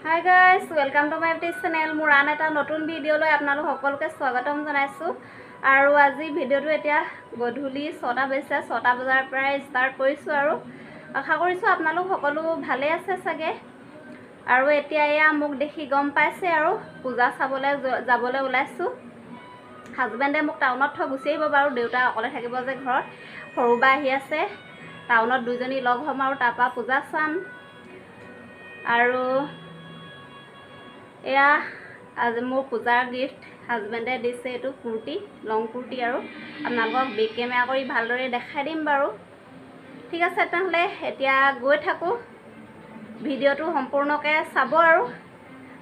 Hi guys, welcome to my YouTube channel. মোৰ আন এটা নতুন ভিডিঅ'লৈ আপোনালোক সকলোকে স্বাগতম জনাইছো। আৰু আজি ভিডিঅ'টো এতিয়া গধূলি 6টা বাজিছে, 6টা বজাৰ পৰা ষ্টাৰ্ট কৰিছো আৰু আশা কৰিছো আপোনালোক সকলো ভালে আছে চাগে। আৰু এতিয়া এয়া মোক দেখি গম পাইছে আৰু পূজা চাবলৈ যাবলৈ ওলাইছো। হাজবেণ্ডে মোক টাউনত থৈ গুচি আহিব বাৰু, দেউতা অকলে থাকিব যে ঘৰত। সৰুবা আহি আছে, টাউনত দুজনী লগ হ'ম আৰু তাৰ পৰা পূজা চাম। আৰু এয়া আজি মোৰ পূজাৰ গিফ্ট হাজবেণ্ডে দিছে, এইটো কুৰ্তি, লং কুৰ্তি। আৰু আপোনালোকক বেক কেমেৰা কৰি ভালদৰে দেখাই দিম বাৰু। ঠিক আছে, তেনেহ'লে এতিয়া গৈ থাকোঁ, ভিডিঅ'টো সম্পূৰ্ণকৈ চাব। আৰু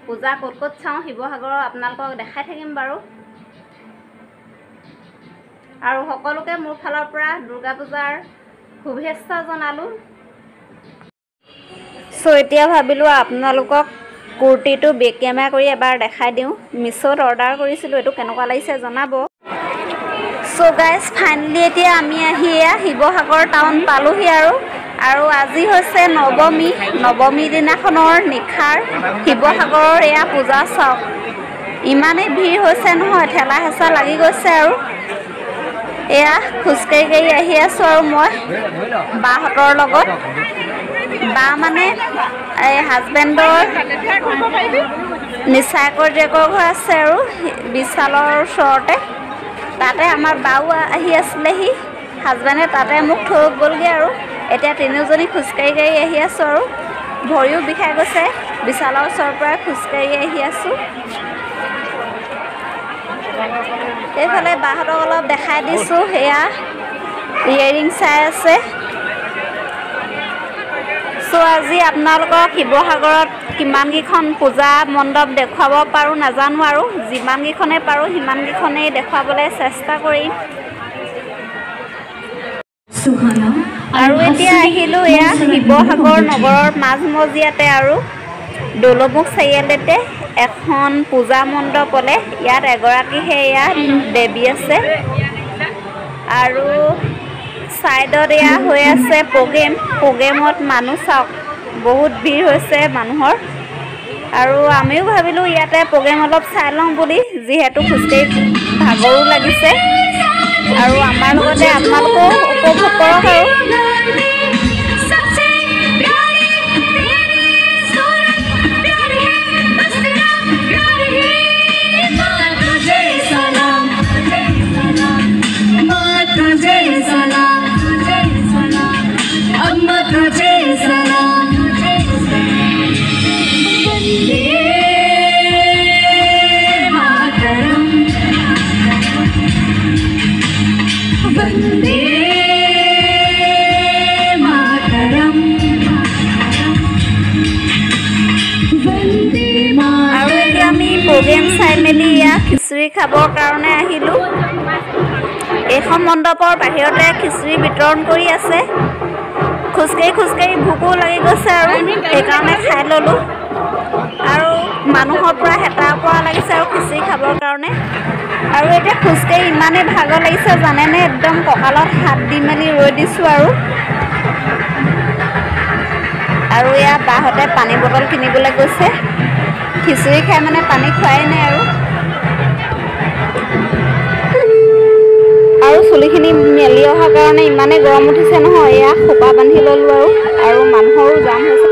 পূজা ক'ত ক'ত চাওঁ শিৱসাগৰৰ আপোনালোকক দেখাই থাকিম বাৰু। আৰু সকলোকে মোৰ ফালৰ পৰা দুৰ্গা পূজাৰ শুভেচ্ছা জনালোঁ। এতিয়া ভাবিলোঁ আপোনালোকক কুৰ্তিটো বেক কেমেৰা কৰি এবাৰ দেখাই দিওঁ। মিছত অৰ্ডাৰ কৰিছিলোঁ, এইটো কেনেকুৱা লাগিছে জনাব। গাইজ ফাইনেলি এতিয়া আমি আহি এয়া শিৱসাগৰ টাউন পালোহি। আৰু আজি হৈছে নৱমী দিনাখনৰ নিশাৰ শিৱসাগৰৰ এয়া পূজা চাওক। ইমানেই ভিৰ হৈছে নহয়, ঠেলা হেঁচা লাগি গৈছে। আৰু এয়া খোজকাঢ়ি আহি আছোঁ আৰু মই বাহঁতৰ লগত। বা মানে এই হাজবেণ্ডৰ নিচায়কৰ জীয়েকৰ ঘৰ আছে আৰু বিশালৰ ওচৰতে, তাতে আমাৰ বাও আহি আছিলেহি। হাজবেণ্ডে তাতে মোক থৈ গ'লগৈ আৰু এতিয়া তিনিওজনী খোজকাঢ়ি আহি আছোঁ। আৰু ভৰিও বিষাই গৈছে, বিশালৰ ওচৰৰ পৰা খোজকাঢ়ি আহি আছোঁ। এইফালে বাহঁতক অলপ দেখাই দিছোঁ, সেয়া ইয়েৰিং চাই আছে। আজি আপোনালোকক শিৱসাগৰত কিমানকেইখন পূজা মণ্ডপ দেখুৱাব পাৰোঁ নাজানো, আৰু যিমানকেইখনে পাৰোঁ সিমানকেইখনেই দেখুৱাবলৈ চেষ্টা কৰিম। আৰু এতিয়া আহিলোঁ এয়া শিৱসাগৰ নগৰৰ মাজমজিয়াতে আৰু দৌলমুখ চাৰিআলিতে এখন পূজা মণ্ডপলৈ। ইয়াত এগৰাকীহে ইয়াত দেৱী আছে। আৰু ছাইডত এয়া হৈ আছে প্ৰগ্ৰেমত মানুহ চাওক, বহুত ভিৰ হৈছে মানুহৰ। আৰু আমিও ভাবিলোঁ ইয়াতে প্ৰগ্ৰেম অলপ চাই লওঁ বুলি, যিহেতু খোজকাঢ়ি ভাগৰো লাগিছে। আৰু আমাৰ লগতে আপোনালোকেও উপভোগ কৰক। আৰু প্ৰগ্ৰেম চাই মেলি ইয়াত খিচিৰি খাবৰ কাৰণে আহিলোঁ। এইখন মণ্ডপৰ বাহিৰতে খিচিৰি বিতৰণ কৰি আছে। খোজকাঢ়ি ভোকো লাগি গৈছে আৰু সেইকাৰণে খাই ল'লোঁ। আৰু মানুহৰ পৰা হেতাৰ পৰা লাগিছে আৰু খিচিৰি খাবৰ কাৰণে। আৰু এতিয়া খোজকাঢ়ি ইমানেই ভাগৰ লাগিছে জানেনে, একদম কঁকালত হাত দি মেলি ৰৈ দিছোঁ। আৰু এয়া বাহঁতে পানী বটল কিনিবলৈ গৈছে। খিচিৰি খাই মানে পানী খোৱাই নাই। আৰু চুলিখিনি মেলি অহাৰ কাৰণে ইমানেই গৰম উঠিছে নহয়, এয়া খোপা বান্ধি ল'লোঁ। আৰু মানুহৰো জাম হৈছে।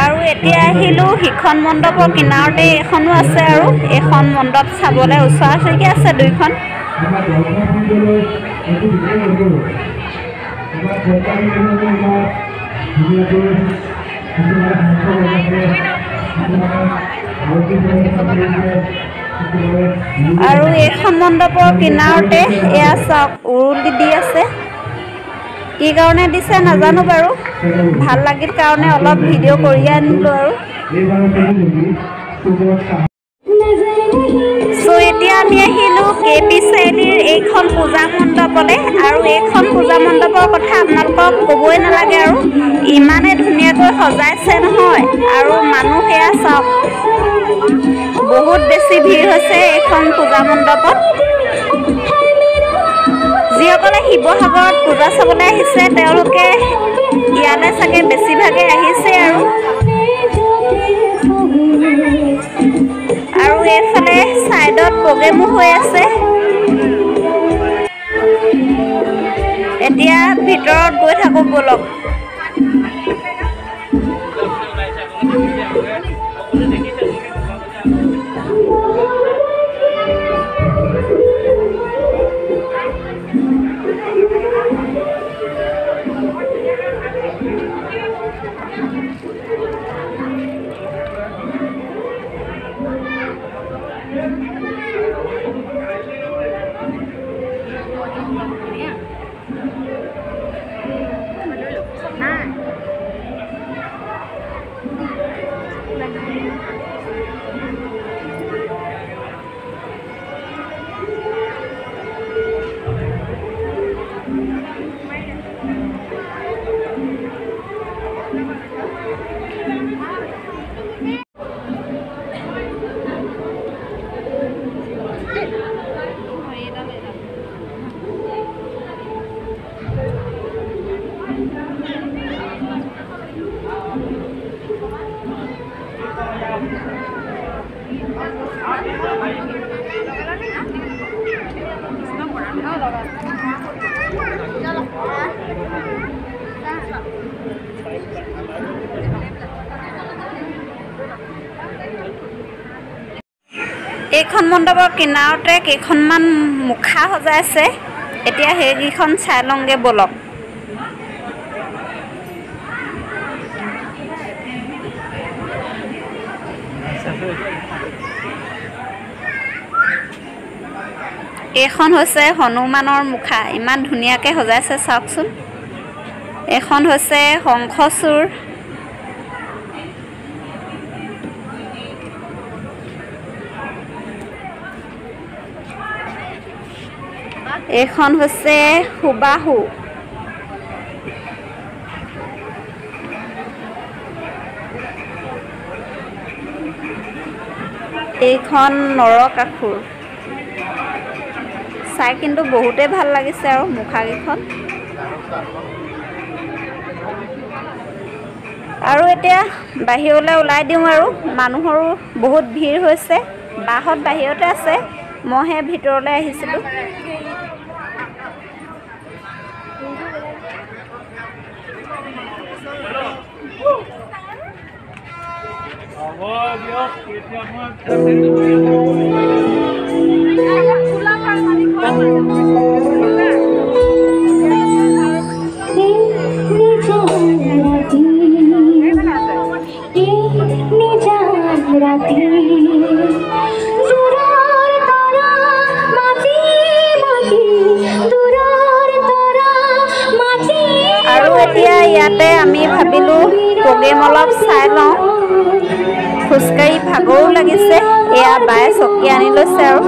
আৰু এতিয়া আহিলোঁ সিখন মণ্ডপৰ কিনাৰতে এখনো আছে, আৰু এইখন মণ্ডপ চাবলৈ ওচৰা ওচৰিকৈ আছে দুইখন। আৰু এইখন মণ্ডপৰ কিনাৰতে এয়া চাওক উৰুলি দি আছে। কি কাৰণে দিছে নাজানো বাৰু, ভাল লাগিল কাৰণে অলপ ভিডিঅ' কৰি আনিলোঁ। আৰু এতিয়া আমি আহিলোঁ KP চাৰিআলিৰ এইখন পূজা মণ্ডপলৈ। আৰু এইখন পূজা মণ্ডপৰ কথা আপোনালোকক ক'বই নালাগে, আৰু ইমানে ধুনীয়াকৈ সজাইছে নহয়। আৰু মানুহ সেয়া চাওক, বহুত বেছি ভিৰ হৈছে এইখন পূজা মণ্ডপত। যিসকলে শিৱসাগৰত পূজা চাবলৈ আহিছে তেওঁলোকে ইয়ালৈ চাগে বেছিভাগে আহিছে। আৰু প্ৰগ্ৰেমো হৈ আছে। এতিয়া ভিতৰত গৈ থাকোঁ বলক। এইখন মণ্ডপৰ কিনাৰতে কেইখনমান মুখা সজাই আছে। এতিয়া সেইকেইখন চাই লওঁগে বলক। এইখন হৈছে হনুমানৰ মুখা, ইমান ধুনীয়াকৈ সজাইছে চাওকচোন। এখন হৈছে শংখচূড়, এইখন হৈছে সুবাহু, এইখন নৰকাসুৰ। চাই কিন্তু বহুতেই ভাল লাগিছে আৰু মুখাকেইখন। আৰু এতিয়া বাহিৰলৈ ওলাই দিওঁ আৰু মানুহৰো বহুত ভিৰ হৈছে। বাহঁত বাহিৰতে আছে, মইহে ভিতৰলৈ আহিছিলোঁ। আৰু এতিয়া ইয়াতে আমি ভাবিলোঁ প্ৰগ্ৰেম অলপ চাই লওঁ। খোজকাঢ়ি ভাগৰো লাগিছে। এয়া বায়ে চকী আনি লৈছে আৰু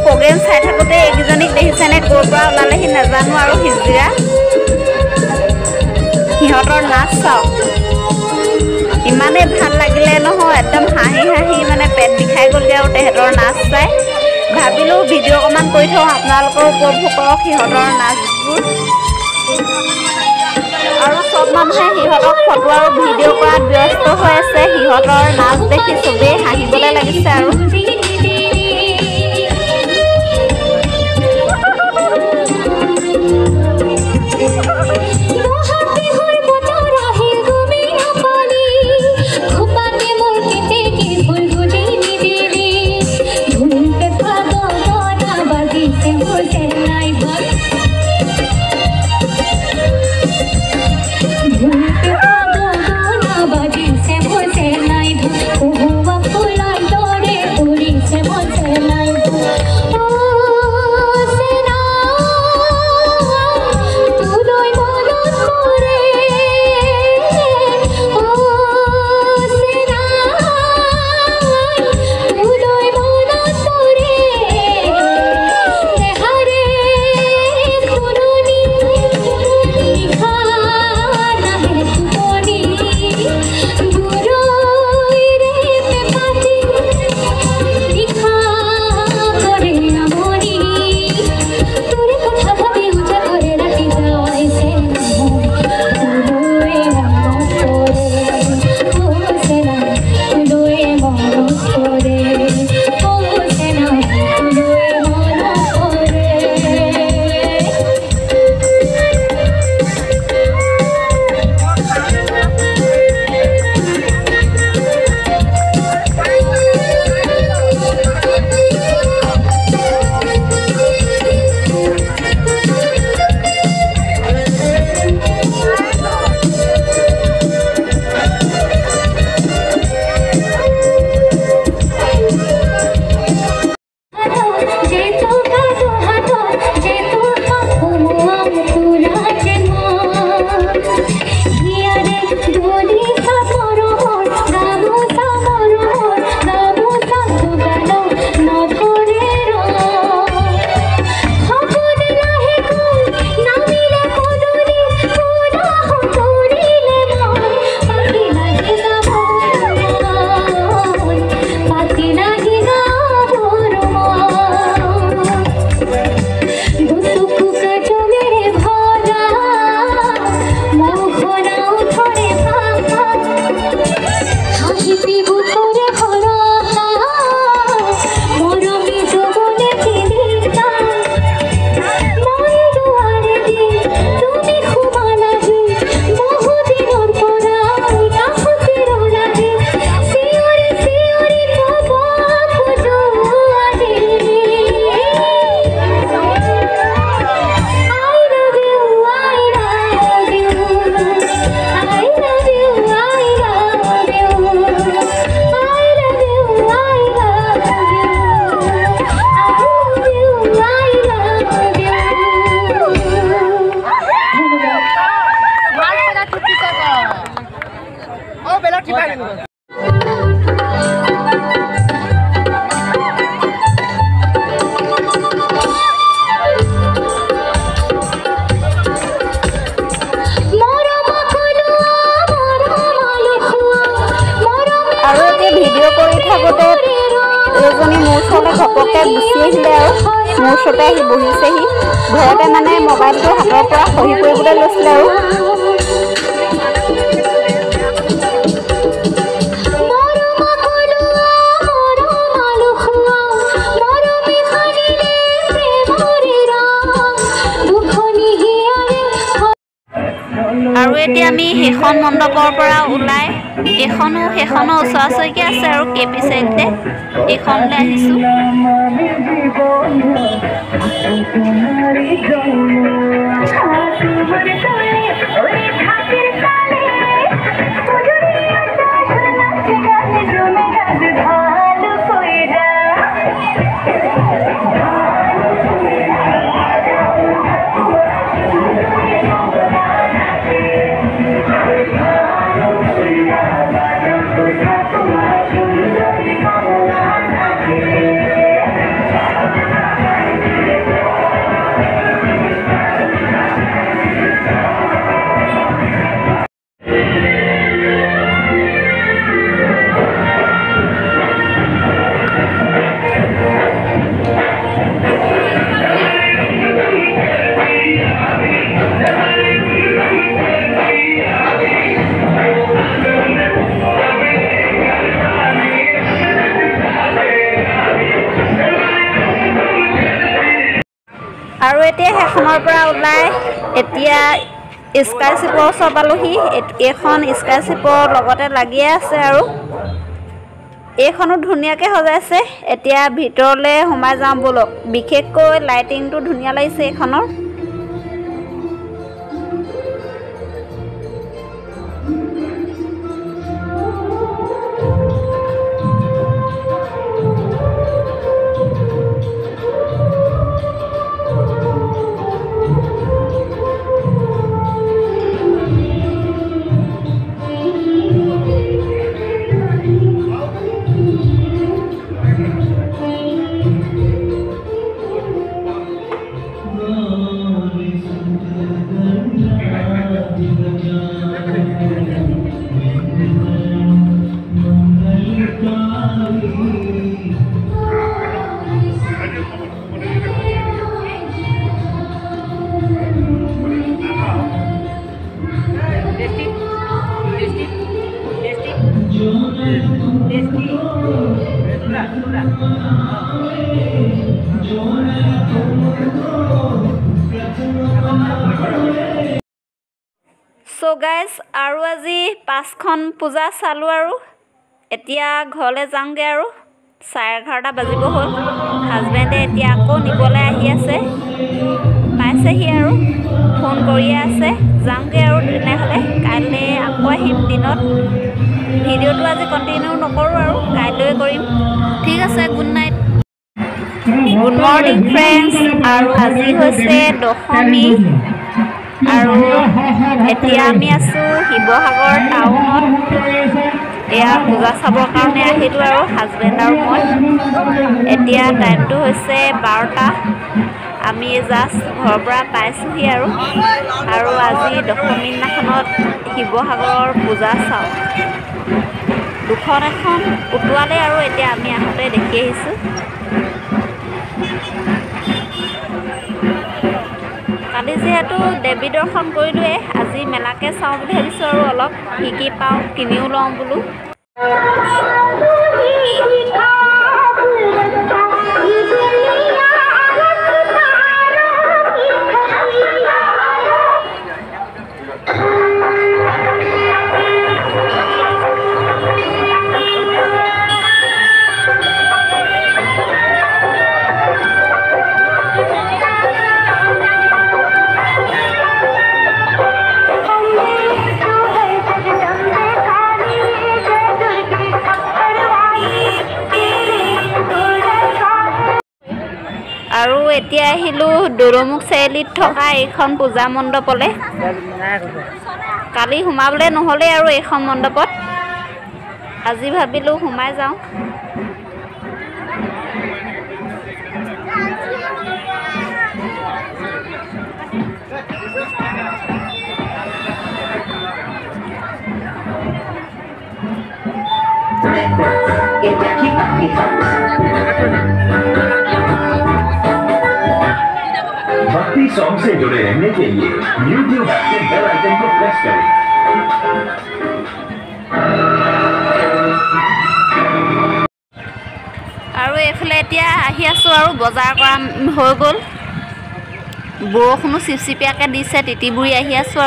প্ৰগ্ৰেম চাই থাকোঁতে এইকেইজনীক দেখিছেনে ক'ৰ পৰা ওলালেহি নাজানো। আৰু হিজিৰা, সিহঁতৰ নাচ চাওক, ইমানেই ভাল লাগিলে নহয়, একদম হাঁহি হাঁহি মানে পেট বিষাই গ'লগৈ আৰু তেহেঁতৰ নাচ চাই। ভাবিলোঁ ভিডিঅ' অকণমান কৰি থওঁ, আপোনালোকেও উপভোগ কৰক সিহঁতৰ নাচবোৰ। আৰু চব মানুহে সিহঁতক ফটো আৰু ভিডিঅ' কৰাত ব্যস্ত হৈ আছে। সিহঁতৰ নাচ দেখি চবেই হাঁহিবলৈ লাগিছে আৰু আৰু এতিয়া ভিডিঅ' কৰি থাকোঁতে এজনী মোৰ ওচৰলৈ ঘপককৈ গুচি আহিলে আৰু মোৰ ওচৰতে আহি বহিছেহি ঘৰতে মানে মোবাইলটো হাতৰ পৰা খহি পৰিবলৈ লৈছিলে আৰু আৰু এতিয়া আমি সেইখন মণ্ডপৰ পৰা ওলাই সেইখনো ওচৰা ওচৰিকৈ আছে আৰু কেপি চাৰিআলিতে এইখনলৈ আহিছোঁ আৰু এতিয়া সেইখনৰ পৰা ওলাই এতিয়া স্কাইশ্বিপৰ ওচৰ পালোহি এইখন স্কাইশ্বিপৰ লগতে লাগিয়ে আছে আৰু এইখনো ধুনীয়াকৈ সজাইছে এতিয়া ভিতৰলৈ সোমাই যাওঁ ব'লক বিশেষকৈ লাইটিংটো ধুনীয়া লাগিছে এইখনৰ So guys, আৰু আজি 5খন পূজা চালো আৰু এতিয়া ঘৰলৈ যাওঁগে আৰু 11:30 বাজিব হ'ল হাজবেণ্ডে এতিয়া আকৌ নিবলৈ আহি আছে পাইছেহি আৰু ফোন কৰিয়ে আছে যাওঁগে আৰু তেনেহ'লে কাইলৈ আকৌ আহিম দিনত ভিডিঅ'টো আজি কণ্টিনিউ নকৰোঁ আৰু কাইলৈ কৰিম ঠিক আছে good night good morning friends আৰু আজি হৈছে দশমী আৰু এতিয়া আমি আছোঁ শিৱসাগৰ টাউনত এয়া পূজা চাবৰ কাৰণে আহিলোঁ আৰু হাজবেণ্ড আৰু মই এতিয়া টাইমটো হৈছে 12টা আমি জাষ্ট ঘৰৰ পৰা পাইছোঁহি আৰু আজি দশমী দিনাখনত শিৱসাগৰৰ পূজা চাওঁ দুখন এখন উটুৱালে আৰু এতিয়া আমি আহোঁতে দেখি আহিছোঁ কালি যিহেতু দেৱী দৰ্শন কৰিলোঁৱে আজি মেলাকে চাওঁ বুলি ভাবিছোঁ আৰু অলপ কি পাওঁ কিনিও লওঁ বোলো আৰু এতিয়া আহিলোঁ দৌৰমুখ চাৰিআলিত থকা এইখন পূজা মণ্ডপলৈ কালি সোমাবলৈ নহ'লে আৰু এইখন মণ্ডপত আজি ভাবিলোঁ সোমাই যাওঁ। भक्ति सॉन्ग से जुड़े रहने के लिए YouTube ऐप के बेल आइकन को प्रेस करें। আৰু এইফালে এতিয়া আহি আছোঁ আৰু বজাৰ কৰা হৈ গ'ল। বৰষুণো চিপচিপিয়াকৈ দিছে, তিতিবুৰি আহি আছোঁ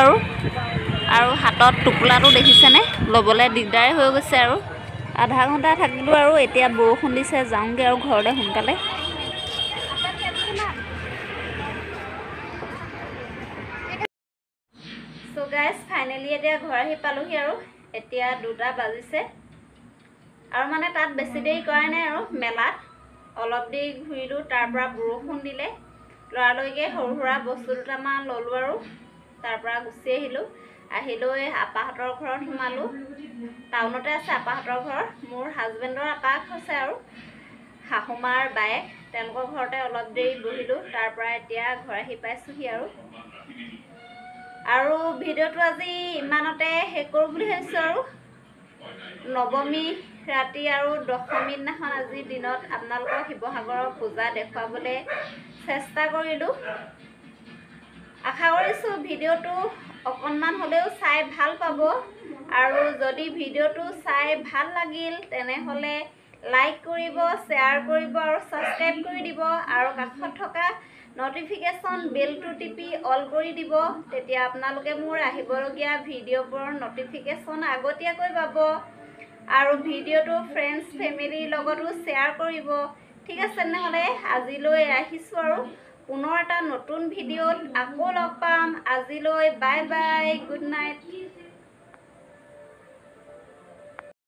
আৰু হাতত টোপোলাটো দেখিছেনে, ল'বলৈ দিগদাৰে হৈ গৈছে আৰু। আধা ঘণ্টা থাকিলোঁ আৰু এতিয়া বৰষুণ দিছে, যাওঁগৈ আৰু ঘৰলৈ সোনকালে। চ' গাইজ ফাইনেলি এতিয়া ঘৰ আহি পালোহি আৰু এতিয়া 2টা বাজিছে। আৰু মানে তাত বেছি দেৰি কৰাই নাই আৰু মেলাত অলপ দেৰি ঘূৰিলোঁ, তাৰপৰা বৰষুণ দিলে, লৰালৰিকৈ সৰু সুৰা বস্তু দুটামান ল'লোঁ আৰু তাৰপৰা গুচি আহিলোঁ। আপাহঁতৰ ঘৰত সোমালোঁ। টাউনতে আছে আপাহঁতৰ ঘৰ। মোৰ হাজবেণ্ডৰ আপাক হৈছে আৰু শাহুমাৰ বায়েক, তেওঁলোকৰ ঘৰতে অলপ দেৰি বহিলোঁ। তাৰপৰা এতিয়া ঘৰ আহি পাইছোঁহি আৰু ভিডিঅ'টো আজি ইমানতে শেষ কৰোঁ বুলি ভাবিছোঁ আৰু। নৱমী ৰাতি আৰু দশমী দিনাখন আজিৰ দিনত আপোনালোকক শিৱসাগৰৰ পূজা দেখুৱাবলৈ চেষ্টা কৰিলোঁ। আশা কৰিছোঁ ভিডিঅ'টো অকণমান হ'লেও চাই ভাল পাব, আৰু যদি ভিডিঅ'টো চাই ভাল লাগিল তেনেহ'লে লাইক কৰিব, শ্বেয়াৰ কৰিব আৰু ছাবস্ক্ৰাইব কৰি দিব, আৰু কাষত থকা নটিফিকেশ্যন বেলটো টিপি অল কৰি দিব। তেতিয়া আপোনালোকে মোৰ আহিবলগীয়া ভিডিঅ'বোৰৰ নটিফিকেশ্যন আগতীয়াকৈ পাব, আৰু ভিডিঅ'টো ফ্ৰেণ্ডছ ফেমিলিৰ লগতো শ্বেয়াৰ কৰিব। ঠিক আছে, তেনেহ'লে আজিলৈ আহিছোঁ আৰু পুনৰ এটা নতুন ভিডিঅ'ত আকৌ লগ পাম। আজিলৈ বাই বাই, গুড নাইট।